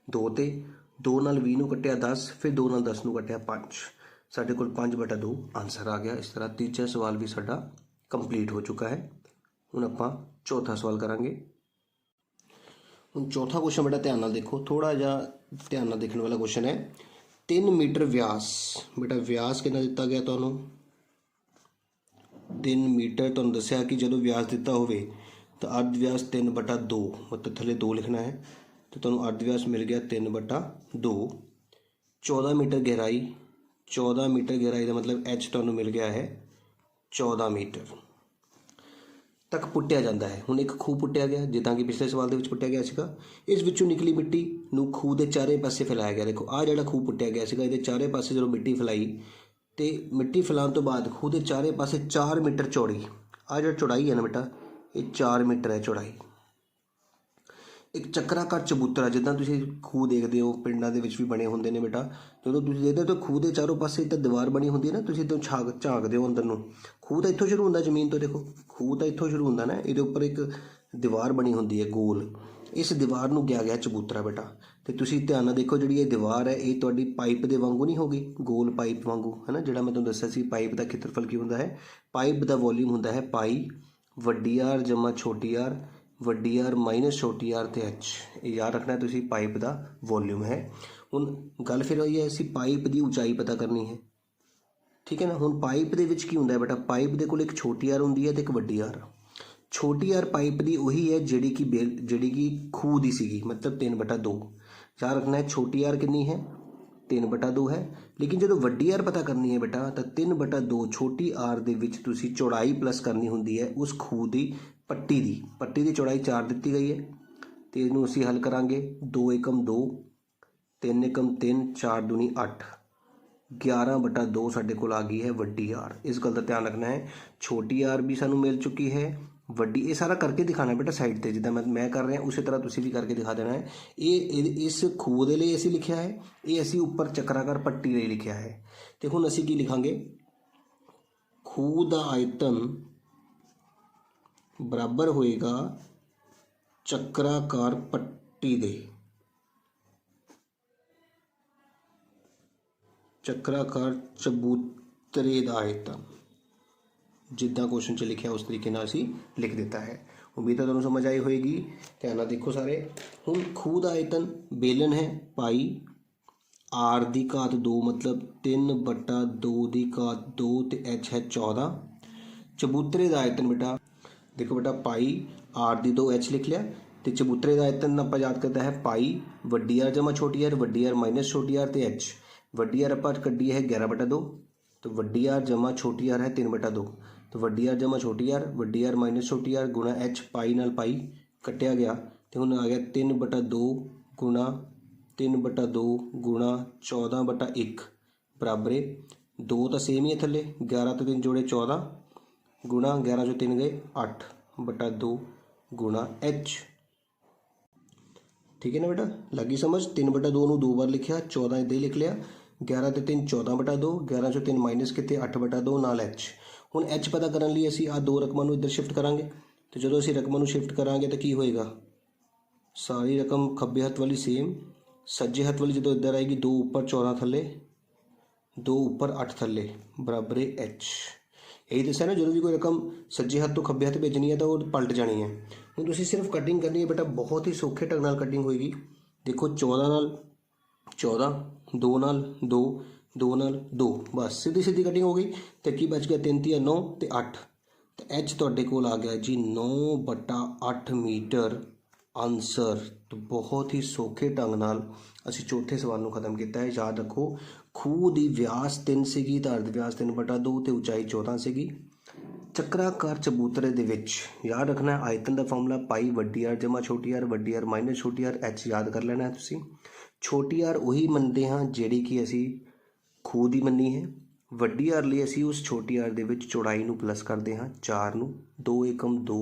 2 ਤੇ, 2 ਨਾਲ 20 ਨੂੰ ਕੱਟਿਆ 10, ਫਿਰ 2 ਨਾਲ 10 ਨੂੰ ਕੱਟਿਆ 5। ਸਾਡੇ ਕੋਲ 5/2 ਆਨਸਰ ਆ ਗਿਆ। ਇਸ ਤਰ੍ਹਾਂ ਤੀਜਾ ਸਵਾਲ ਵੀ ਸਾਡਾ ਕੰਪਲੀਟ ਹੋ ਚੁੱਕਾ ਹੈ। ਹੁਣ ਆਪਾਂ ਚੌਥਾ ਸਵਾਲ ਕਰਾਂਗੇ। ਹੁਣ ਚੌਥਾ ਕੁਐਸਚਨ ਬੇਟਾ ਧਿਆਨ ਨਾਲ ਦੇਖੋ, ਥੋੜ੍ਹਾ ਜਿਹਾ ਧਿਆਨ ਨਾਲ ਦੇਖਣ ਵਾਲਾ ਕੁਐਸਚਨ ਹੈ। 3 ਮੀਟਰ ਵਿਆਸ, ਬੇਟਾ ਵਿਆਸ ਕਿੰਨਾ ਦਿੱਤਾ ਗਿਆ ਤੁਹਾਨੂੰ, 3 ਮੀਟਰ। ਤੁਹਾਨੂੰ ਦੱਸਿਆ ਕਿ ਜਦੋਂ ਵਿਆਸ ਦਿੱਤਾ ਹੋਵੇ ਤਾਂ ਅਰਧ ਵਿਆਸ 3/2 ਮਤਲਬ ਥੱਲੇ 2 ਲਿਖਣਾ ਹੈ, ਅਤੇ ਤੁਹਾਨੂੰ ਅਰਧ ਵਿਆਸ ਮਿਲ ਗਿਆ 3/2। 14 ਮੀਟਰ ਗਹਿਰਾਈ, 14 ਮੀਟਰ ਗਹਿਰਾਈ ਦਾ ਮਤਲਬ H ਤੁਹਾਨੂੰ ਮਿਲ ਗਿਆ ਹੈ 14 ਮੀਟਰ ਤੱਕ ਪੁੱਟਿਆ ਜਾਂਦਾ ਹੈ। ਹੁਣ ਇੱਕ ਖੂਹ ਪੁੱਟਿਆ ਗਿਆ ਜਿੱਦਾਂ ਕਿ ਪਿਛਲੇ ਸਵਾਲ ਦੇ ਵਿੱਚ ਪੁੱਟਿਆ ਗਿਆ ਸੀਗਾ। ਇਸ ਵਿੱਚੋਂ ਨਿਕਲੀ ਮਿੱਟੀ ਨੂੰ ਖੂਹ ਦੇ ਚਾਰੇ ਪਾਸੇ ਫੈਲਾਇਆ ਗਿਆ। ਦੇਖੋ ਆਹ ਜਿਹੜਾ ਖੂਹ ਪੁੱਟਿਆ ਗਿਆ ਸੀਗਾ, ਇਹਦੇ ਚਾਰੇ ਪਾਸੇ ਜਦੋਂ ਮਿੱਟੀ ਫੈਲਾਈ ਅਤੇ ਮਿੱਟੀ ਫੈਲਾਉਣ ਤੋਂ ਬਾਅਦ ਖੂਹ ਦੇ ਚਾਰੇ ਪਾਸੇ 4 ਮੀਟਰ ਚੌੜੀ, ਆਹ ਜਿਹੜਾ ਚੌੜਾਈ ਹੈ ਨਾ ਬੇਟਾ ਇਹ 4 ਮੀਟਰ ਹੈ ਚੌੜਾਈ। ਇੱਕ ਚੱਕਰਾਕਾਰ ਚਬੂਤਰਾ, ਜਿੱਦਾਂ ਤੁਸੀਂ ਖੂਹ ਦੇਖਦੇ ਹੋ ਪਿੰਡਾਂ ਦੇ ਵਿੱਚ ਵੀ ਬਣੇ ਹੁੰਦੇ ਨੇ ਬੇਟਾ, ਜਦੋਂ ਤੁਸੀਂ ਦੇਖਦੇ ਹੋ ਤਾਂ ਖੂਹ ਦੇ ਚਾਰੋਂ ਪਾਸੇ ਤਾਂ ਦੀਵਾਰ ਬਣੀ ਹੁੰਦੀ ਹੈ ਨਾ, ਤੁਸੀਂ ਇੱਥੋਂ ਝਾਕਦੇ ਹੋ ਅੰਦਰ ਨੂੰ। ਖੂਹ ਤਾਂ ਇੱਥੋਂ ਸ਼ੁਰੂ ਹੁੰਦਾ ਜ਼ਮੀਨ ਤੋਂ, ਦੇਖੋ ਖੂਹ ਤਾਂ ਇੱਥੋਂ ਸ਼ੁਰੂ ਹੁੰਦਾ ਨਾ, ਇਹਦੇ ਉੱਪਰ ਇੱਕ ਦੀਵਾਰ ਬਣੀ ਹੁੰਦੀ ਹੈ ਗੋਲ, ਇਸ ਦੀਵਾਰ ਨੂੰ ਕਿਹਾ ਗਿਆ ਚਬੂਤਰਾ ਬੇਟਾ। ਅਤੇ ਤੁਸੀਂ ਧਿਆਨ ਨਾਲ ਦੇਖੋ ਜਿਹੜੀ ਇਹ ਦੀਵਾਰ ਹੈ ਇਹ ਤੁਹਾਡੀ ਪਾਈਪ ਦੇ ਵਾਂਗੂ ਨਹੀਂ ਹੋਗੀ, ਗੋਲ ਪਾਈਪ ਵਾਂਗੂ ਹੈ ਨਾ, ਜਿਹੜਾ ਮੈਂ ਤੁਹਾਨੂੰ ਦੱਸਿਆ ਸੀ ਪਾਈਪ ਦਾ ਖੇਤਰਫਲ ਕੀ ਹੁੰਦਾ ਹੈ। ਪਾਈਪ ਦਾ ਵੋਲੀਅਮ ਹੁੰਦਾ ਹੈ ਪਾਈ ਵੱਡੀ ਆਰ ਜਮਾ ਛੋਟੀ ਆਰ, ਵੱਡੀ ਆਰ ਮਾਈਨਸ ਛੋਟੀ ਆਰ ਤੇ H। ਇਹ ਯਾਦ ਰੱਖਣਾ ਤੁਸੀਂ ਪਾਈਪ ਦਾ ਵੋਲਿਊਮ ਹੈ। ਹੁਣ ਗੱਲ ਫਿਰ ਹੋਈ ਹੈ ਅਸੀਂ ਪਾਈਪ ਦੀ ਉਚਾਈ ਪਤਾ ਕਰਨੀ ਹੈ, ਠੀਕ ਹੈ ਨਾ। ਹੁਣ ਪਾਈਪ ਦੇ ਵਿੱਚ ਕੀ ਹੁੰਦਾ ਹੈ ਬੇਟਾ, ਪਾਈਪ ਦੇ ਕੋਲ ਇੱਕ ਛੋਟੀ ਆਰ ਹੁੰਦੀ ਹੈ ਅਤੇ ਇੱਕ ਵੱਡੀ ਆਰ। ਛੋਟੀ ਆਰ ਪਾਈਪ ਦੀ ਉਹੀ ਹੈ ਜਿਹੜੀ ਕਿ ਖੂਹ ਦੀ ਸੀਗੀ, ਮਤਲਬ 3/2। ਯਾਦ ਰੱਖਣਾ ਹੈ ਛੋਟੀ ਆਰ ਕਿੰਨੀ ਹੈ 3/2 ਹੈ, ਲੇਕਿਨ ਜਦੋਂ ਵੱਡੀ ਆਰ ਪਤਾ ਕਰਨੀ ਹੈ ਬੇਟਾ ਤਾਂ 3/2 ਛੋਟੀ ਆਰ ਦੇ ਵਿੱਚ ਤੁਸੀਂ ਚੌੜਾਈ ਪਲੱਸ ਕਰਨੀ ਹੁੰਦੀ ਹੈ ਉਸ ਖੂਹ ਦੀ ਪੱਟੀ ਦੀ ਚੌੜਾਈ 4 ਦਿੱਤੀ ਗਈ ਹੈ, ਅਤੇ ਇਹਨੂੰ ਅਸੀਂ ਹੱਲ ਕਰਾਂਗੇ। 2 ਏਕਮ 2, 3 ਏਕਮ 3, 4 ਦੂਣੀ 8, 11/2 ਸਾਡੇ ਕੋਲ ਆ ਗਈ ਹੈ ਵੱਡੀ ਆਰ। ਇਸ ਗੱਲ ਦਾ ਧਿਆਨ ਰੱਖਣਾ ਹੈ। ਛੋਟੀ ਆਰ ਵੀ ਸਾਨੂੰ ਮਿਲ ਚੁੱਕੀ ਹੈ, ਵੱਡੀ, ਇਹ ਸਾਰਾ ਕਰਕੇ ਦਿਖਾਣਾ ਬੇਟਾ ਸਾਈਡ ਤੇ, ਜਿੱਦਾਂ ਮੈਂ ਕਰ ਰਿਹਾ ਉਸੇ ਤਰ੍ਹਾਂ ਤੁਸੀਂ ਵੀ ਕਰਕੇ ਦਿਖਾ ਦੇਣਾ ਹੈ। ਇਹ ਇਸ ਖੂਹ ਦੇ ਲਈ ਅਸੀਂ ਲਿਖਿਆ ਹੈ, ਇਹ ਅਸੀਂ ਉੱਪਰ ਚੱਕਰਾਕਾਰ ਪੱਟੀ ਲਈ ਲਿਖਿਆ ਹੈ। ਅਤੇ ਹੁਣ ਅਸੀਂ ਕੀ ਲਿਖਾਂਗੇ, ਖੂਹ ਦਾ ਆਇਤਨ ਬਰਾਬਰ ਹੋਏਗਾ ਚੱਕਰਾਕਾਰ ਪੱਟੀ ਦੇ, ਚੱਕਰਾਕਾਰ ਚਬੂਤਰੇ ਦਾ ਆਇਤਨ। ਜਿੱਦਾਂ ਕੁਐਸਚਨ 'ਚ ਲਿਖਿਆ ਉਸ ਤਰੀਕੇ ਨਾਲ ਅਸੀਂ ਲਿਖ ਦਿੱਤਾ ਹੈ। ਉਮੀਦ ਹੈ ਤੁਹਾਨੂੰ ਸਮਝ ਆਈ ਹੋਏਗੀ। ਧਿਆਨ ਨਾਲ ਦੇਖੋ ਸਾਰੇ। ਹੁਣ ਖੂਹ ਦਾ ਆਇਤਨ ਬੇਲਨ ਹੈ ਪਾਈ R ਦੀ ਘਾਤ 2 ਮਤਲਬ 3/2 ਦੀ ਘਾਤ 2 ਅਤੇ H ਹੈ 14। ਚਬੂਤਰੇ ਦਾ ਆਇਤਨ ਬੇਟਾ ਦੇਖੋ ਬੇਟਾ ਪਾਈ R ਦੀ 2H ਲਿਖ ਲਿਆ, ਅਤੇ ਚਬੂਤਰੇ ਦਾ ਆਇਤਨ ਆਪਾਂ ਯਾਦ ਕਰਦਾ ਹੈ ਪਾਈ ਵੱਡੀ ਆਰ ਜਮਾ ਛੋਟੀ ਆਰ, ਵੱਡੀ ਆਰ ਮਾਈਨਸ ਛੋਟੀ ਆਰ ਅਤੇ H। ਵੱਡੀ ਆਰ ਆਪਾਂ ਕੱਢੀ ਹੈ 11/2, ਤਾਂ ਵੱਡੀ ਆਰ ਜਮਾ ਛੋਟੀ ਆਰ ਹੈ 3/2, ਤਾਂ ਵੱਡੀ ਆਰ ਜਮਾ ਛੋਟੀ ਆਰ, ਵੱਡੀ ਆਰ ਮਾਈਨਸ ਛੋਟੀ ਆਰ ਗੁਣਾ H, ਪਾਈ ਨਾਲ ਪਾਈ ਕੱਟਿਆ ਗਿਆ, ਅਤੇ ਹੁਣ ਆ ਗਿਆ 3/2 ਗੁਣਾ 14/1 ਬਰਾਬਰੇ 2 ਤਾਂ ਸੇਮ ਹੀ ਹੈ ਥੱਲੇ, 11 ਤੋਂ 3 ਜੋੜੇ 14 ਗੁਣਾ 11 ਚੋਂ 3 ਗਏ 8/2 गुणा एच। ठीक है ना बेटा, लगी समझ। 3/2 ਨੂੰ 2 ਵਾਰ ਲਿਖਿਆ, 14 ਇੱਦਾਂ ਹੀ ਲਿਖ ਲਿਆ। 11 ਤੇ 3 14/2, 11 ਚੋਂ 3 ਮਾਈਨਸ ਕੀਤੇ 8/2 ਨਾਲ ਐਚ। ਹੁਣ ਐਚ ਪਤਾ ਕਰਨ ਲਈ ਅਸੀਂ ਆਹ ਦੋ ਰਕਮਾਂ ਨੂੰ ਇੱਧਰ ਸ਼ਿਫਟ ਕਰਾਂਗੇ, ਤੇ ਜਦੋਂ ਅਸੀਂ ਰਕਮਾਂ ਨੂੰ ਸ਼ਿਫਟ ਕਰਾਂਗੇ ਤਾਂ ਕੀ ਹੋਏਗਾ, ਸਾਰੀ ਰਕਮ ਖੱਬੇ ਹੱਥ ਵਾਲੀ ਸੇਮ, ਸੱਜੇ ਹੱਥ ਵਾਲੀ ਜਦੋਂ ਇੱਧਰ ਆਏਗੀ 2 ਉੱਪਰ 14 ਥੱਲੇ, 2 ਉੱਪਰ 8 ਥੱਲੇ ਬਰਾਬਰ ਐਚ। यही दसा ना, जो भी कोई रकम सज्जे हाथ तो खब्बे हाथ भेजनी है तो वो पलट जानी है। हूँ तुसीं सिर्फ कटिंग करनी है बेटा, बहुत ही सौखे ढंग नाल कटिंग होएगी। देखो 14 नाल 14, 2 नाल 2, 2 नाल 2, बस सीधी सीधी कटिंग हो गई। तो की बच गया 3 3 9 तो 8, तो एच तुहाडे कोल आ गया जी 9/8 मीटर आंसर। तो बहुत ही सौखे ढंग नाल असीं चौथे सवाल नूं खत्म किया है। याद रखो, खूह की व्यास 3 सीगी, अर्ध व्यास 3/2 तो उचाई 14 सीगी। ਚੱਕਰਾਕਾਰ ਚਬੂਤਰੇ ਦੇ ਵਿੱਚ याद रखना है आयतन का फॉर्मूला पाई वड्डी आर जमा छोटी आर, वड्डी आर माइनस छोटी आर, एच याद कर लेना है तुसीं। छोटी आर उही मनते हाँ जिहड़ी कि असीं खूह दी मन्नी है। वड्डी आर ਲਈ ਅਸੀਂ उस छोटी आर ਦੇ ਵਿੱਚ ਚੌੜਾਈ ਨੂੰ प्लस करते हाँ, 4 ਨੂੰ 2 एकम 2,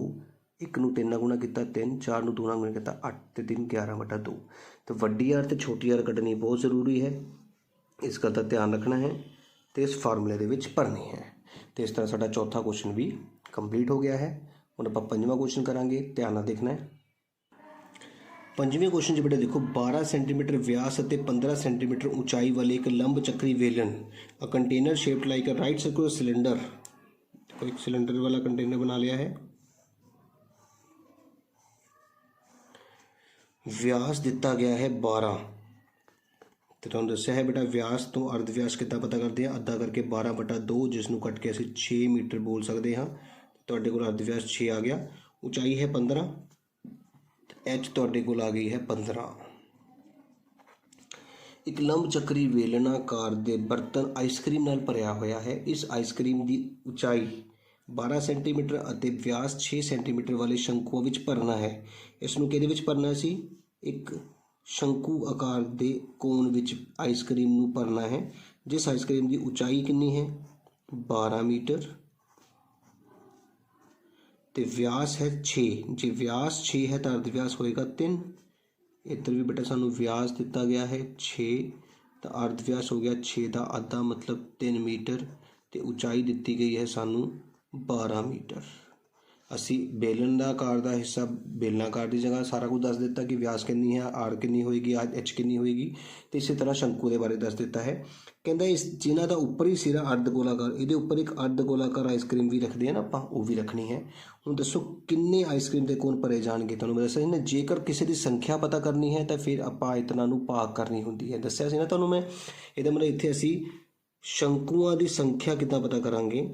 1 ਨੂੰ 3 ਨਾਲ ਗੁਣਾ ਕੀਤਾ 3, 4 ਨੂੰ 2 ਨਾਲ ਗੁਣਾ ਕੀਤਾ 8 ਤੇ 3 11/2। तो वड्डी आर ते छोटी आर कटनी बहुत ज़रूरी है, इस गल का ध्यान रखना है तो इस फार्मूले दे विच भरनी है। तो इस तरह साडा चौथा क्वेश्चन भी कंप्लीट हो गया है। हुण आपां पंजवां क्वेश्चन करांगे, ध्यान नाल देखना है। पंजवें क्वेश्चन च बेटा देखो, 12 सेंटीमीटर व्यास और 15 सेंटीमीटर ऊंचाई वाले एक लंब चक्री Velan, a container shaped like a right circular cylinder. देखो एक सिलेंडर वाला कंटेनर बना लिया है, व्यास दिता गया है 12। तो तुहानूं दस्सिया है बेटा व्यास तो अर्ध व्यास कितना पता करते हैं, अद्धा करके 12/2, जिसनों कट के असीं 6 मीटर बोल सकते हाँ। तुहाडे कोल अर्ध व्यास 6 आ गया, ऊंचाई है 15, एच तुहाडे कोल आ गई है 15। एक लंब चक्री वेलनाकार दे बर्तन आइसक्रीम नाल भरिया होया है। इस आइसक्रीम की ऊंचाई 12 सेंटीमीटर अते व्यास 6 सेंटीमीटर वाले शंकुओं विच भरना है। इसनूं किहदे विच भरना सी, एक शंकु आकार दे कोण विच आइसक्रीम नूं भरना है, जिस आइसक्रीम की ऊंचाई कितनी है 12 मीटर ते व्यास है 6। जे व्यास 6 है तो अर्ध व्यास होएगा 3। इधर भी बेटा सानू व्यास दिता गया है 6, तो अर्ध व्यास हो गया 6 का आधा मतलब 3 मीटर, तो ऊंचाई दिती गई है सानू 12 मीटर। असी बेलन का आकार का हिस्सा बेलनाकार की जगह सारा कुछ दस दिता कि व्यास कितनी है, आर कितनी होएगी, एच कितनी होएगी। तो इसी तरह शंकु के बारे दस दिता है। कहता इस जिन्हों का उपरी सिरा अर्ध गोलाकार, ये उपर एक अर्ध गोलाकार आइसक्रीम भी रखते हैं ना आपां, वो भी रखनी है। हुण दसो किन्ने आइसक्रीम के कोण भरे जाएंगे, तुहानूं मैं दस्सिया ना, जेकर किसी की संख्या पता करनी है तो फिर आपां आयतना नूं भाग करनी हुंदी है। दस्सिया सी ना तुहानूं मैं, इहदा मतलब इत्थे असीं शंकुआं की संख्या किद्दां पता करांगे।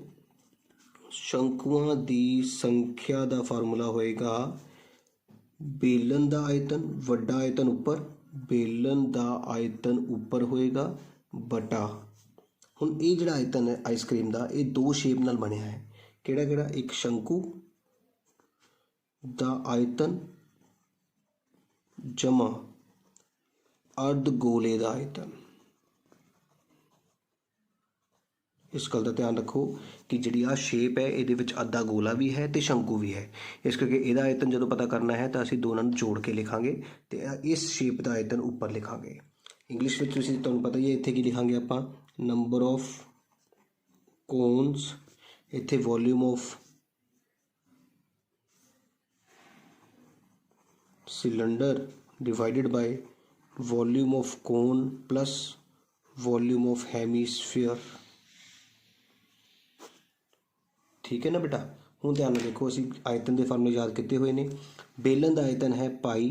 शंकुआं की संख्या का फार्मूला होएगा बेलन का आयतन, वड्डा आयतन उपर, बेलन का आयतन उपर होएगा बटा। हुण ये जिहड़ा आयतन है आइसक्रीम का, ये दो शेप नाल बनिया है। किहड़ा किहड़ा, एक शंकु का आयतन जमा अर्ध गोले का आयतन। इस गल का ध्यान रखो कि जी आ शेप है ये अद्धा गोला भी है तो शंकु भी है, इस करके यदा आयतन जो पता करना है तो असीं दोनों जोड़ के लिखांगे, तो इस शेप का आयतन ऊपर लिखांगे। इंग्लिश में तुहानूं पता ही है, इत्थे की लिखांगे आपां, नंबर ऑफ कोन्स, इत्थे volume of cylinder divided by volume of cone plus volume of hemisphere. ठीक है ना बेटा। हुण ध्यान देखो, असीं आयतन के फार्मूले याद किए हुए ने। बेलन का आयतन है पाई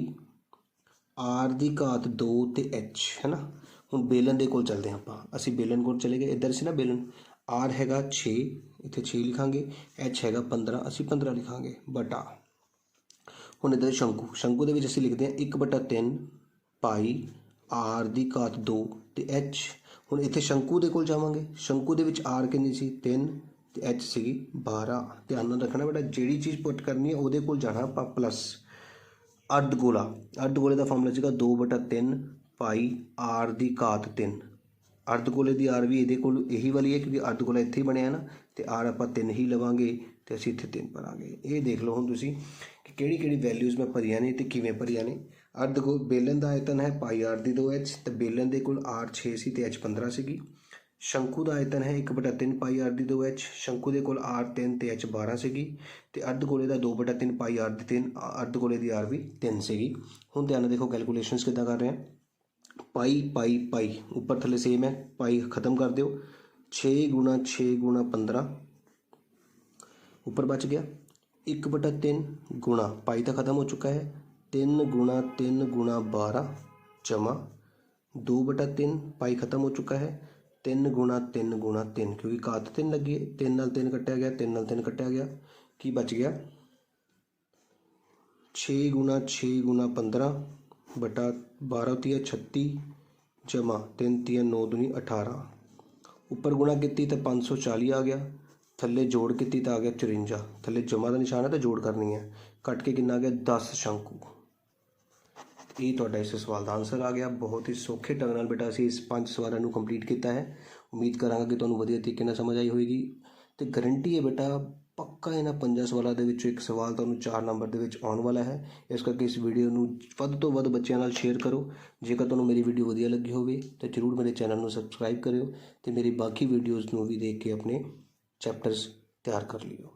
आर की घात 2 ते एच, है ना। हुण बेलन के कोल चलते हैं आपां, असीं बेलन कोल चले गए, इधर से ना बेलन, आर हैगा 6, इत्थे 6 लिखांगे, एच हैगा 15, असीं 15 लिखांगे बटा। हुण इधर शंकु, शंकु दे विच असीं लिखते हैं 1/3 पाई आर की घात 2 ते एच। हुण इत्थे शंकु दे कोल जावांगे, शंकु दे विच आर कितनी सी 3 तो एच सी 12। ध्यान रखना बेटा, जिहड़ी चीज़ पुट करनी है उहदे कोल जाना आपां प्लस। अर्ध गोला, अर्ध गोले का फार्मूला सीगा 2/3 पाई आर की घात 3। अर्ध गोले की आर भी ये यही वाली है क्योंकि अर्ध गोला इत्थे ही बनया ना, तो आर आपां 3 ही लवांगे तो असीं इत्थे 3 भरांगे। ये देख लो हुण तुसीं ਕਿ ਕਿਹੜੀ ਕਿਹੜੀ ਵੈਲਿਊਜ਼ ਮੈਂ ਭਰੀਆਂ ਨੇ ਤੇ ਕਿਵੇਂ ਭਰੀਆਂ ਨੇ। ਅਰਧ ਬੇਲਣ ਦਾ ਆਇਤਨ ਹੈ ਪਾਈ ਆਰ ਦੀ 2h, ਤੇ ਬੇਲਣ ਦੇ ਕੋਲ r 6 ਸੀ ਤੇ h 15 ਸੀਗੀ। ਸ਼ੰਕੂ ਦਾ ਆਇਤਨ ਹੈ 1/3 ਪਾਈ ਆਰ ਦੀ 2h, ਸ਼ੰਕੂ ਦੇ ਕੋਲ r 3 ਤੇ h 12 ਸੀਗੀ, ਤੇ ਅਰਧ ਗੋਲੇ ਦਾ 2/3 ਪਾਈ ਆਰ ਦੀ 3, ਅਰਧ ਗੋਲੇ ਦੀ r ਵੀ 3 ਸੀਗੀ। ਹੁਣ ਧਿਆਨ ਨਾਲ ਦੇਖੋ ਕੈਲਕੂਲੇਸ਼ਨਸ ਕਿੱਦਾਂ ਕਰ ਰਹੇ ਹਾਂ। ਪਾਈ ਪਾਈ ਪਾਈ ਉੱਪਰ ਥੱਲੇ ਸੇਮ ਹੈ, ਪਾਈ ਖਤਮ ਕਰ ਦਿਓ, 6 ਗੁਣਾ 6 ਗੁਣਾ 15 ਉੱਪਰ ਬਚ ਗਿਆ। 1/3 ਗੁਣਾ ਪਾਈ ਤਾਂ ਖਤਮ ਹੋ ਚੁੱਕਾ ਹੈ, 3 ਗੁਣਾ 3 ਗੁਣਾ 12 ਜਮਾ 2/3 ਪਾਈ ਖਤਮ ਹੋ ਚੁੱਕਾ ਹੈ, 3 ਗੁਣਾ 3 ਗੁਣਾ 3 ਕਿਉਂਕਿ ਕਾਤ 3 ਲੱਗੀ ਹੈ, 3 ਨਾਲ 3 ਕੱਟਿਆ ਗਿਆ, 3 ਨਾਲ 3 ਕੱਟਿਆ ਗਿਆ, ਕੀ ਬਚ ਗਿਆ 6 ਗੁਣਾ 6 ਗੁਣਾ 15 ਬਟਾ 12 ਤੀਆ 36 ਜਮਾ 3 ਤੀਆ 9 दूनी 18। ਉੱਪਰ ਗੁਣਾ ਕੀਤੀ ਤਾਂ 540 ਆ ਗਿਆ, ਥੱਲੇ ਜੋੜ ਕੀਤੀ ਤਾਂ ਆ ਗਿਆ 54, ਥੱਲੇ ਜਮਾ ਦਾ ਨਿਸ਼ਾਨ ਹੈ ਤਾਂ ਜੋੜ ਕਰਨੀ ਹੈ, ਕੱਟ ਕੇ ਕਿੰਨਾ ਆ ਗਿਆ 10 ਸ਼ੰਕੂ। ਇਹ ਤੁਹਾਡਾ ਇਸ ਸਵਾਲ ਦਾ ਆਨਸਰ ਆ ਗਿਆ। ਬਹੁਤ ਹੀ ਸੌਖੇ ਢੰਗ ਨਾਲ ਬੇਟਾ ਅਸੀਂ ਇਸ 5 ਸਵਾਲਾਂ ਨੂੰ ਕੰਪਲੀਟ ਕੀਤਾ ਹੈ। ਉਮੀਦ ਕਰਾਂਗਾ ਕਿ ਤੁਹਾਨੂੰ ਵਧੀਆ ਤਰੀਕੇ ਨਾਲ ਸਮਝ ਆਈ ਹੋਏਗੀ, ਤੇ ਗਰੰਟੀ ਹੈ ਬੇਟਾ ਪੱਕਾ ਇਹਨਾਂ 5 ਸਵਾਲਾਂ ਦੇ ਵਿੱਚੋਂ ਇੱਕ ਸਵਾਲ ਤੁਹਾਨੂੰ 4 ਨੰਬਰ ਦੇ ਵਿੱਚ ਆਉਣ ਵਾਲਾ ਹੈ। ਇਸ ਕਰਕੇ ਇਸ ਵੀਡੀਓ ਨੂੰ ਵੱਧ ਤੋਂ ਵੱਧ ਬੱਚਿਆਂ ਨਾਲ ਸ਼ੇਅਰ ਕਰੋ। ਜੇਕਰ ਤੁਹਾਨੂੰ ਮੇਰੀ ਵੀਡੀਓ ਵਧੀਆ ਲੱਗੀ ਹੋਵੇ ਤਾਂ ਜ਼ਰੂਰ ਮੇਰੇ ਚੈਨਲ ਨੂੰ ਸਬਸਕ੍ਰਾਈਬ ਕਰਿਓ, ਤੇ ਮੇਰੀ ਬਾਕੀ ਵੀਡੀਓਜ਼ ਨੂੰ ਵੀ ਦੇਖ ਕੇ ਆਪਣੇ ਚੈਪਟਰਸ ਤਿਆਰ ਕਰ ਲਿਓ।